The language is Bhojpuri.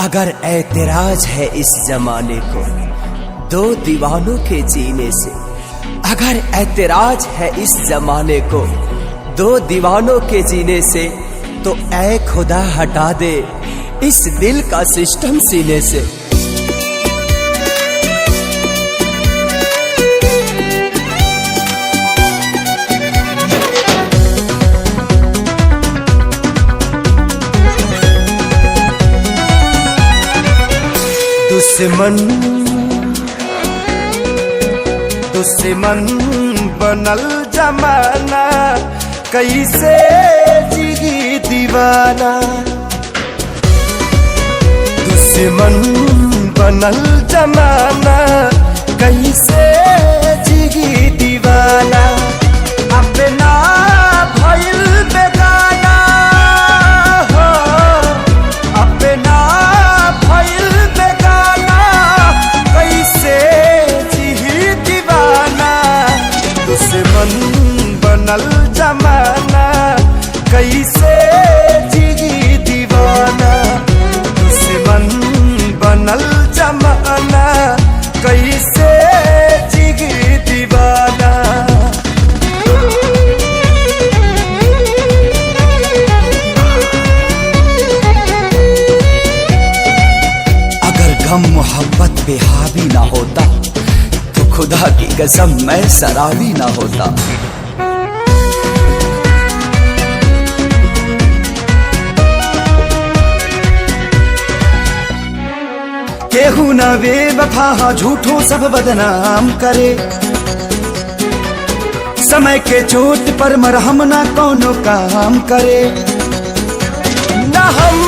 अगर ऐतराज है इस जमाने को दो दीवानों के जीने से, अगर ऐतराज है इस जमाने को दो दीवानों के जीने से, तो ऐ खुदा हटा दे इस दिल का सिस्टम सीने से। दुश्मन बनल जमाना, कैसे जिगी दीवाना। दुश्मन बनल जमाना, कैसे जिगी दीवाना। अपना भइल बेगाना हो, अपना भइल बेगाना, कैसे जिही दीवाना। दुश्मन बनल जमाना, कैसे जिगी दीवाना। दुश्मन बनल जमाना, कैसे जिगी दीवाना। अगर गम मोहब्बत पे हावी ना होता तो खुदा की कसम मैं शराबी ना होता। केहू न बेवफा झूठों सब बदनाम करे। समय के चोट पर मरहम ना कोनो काम करे। न हम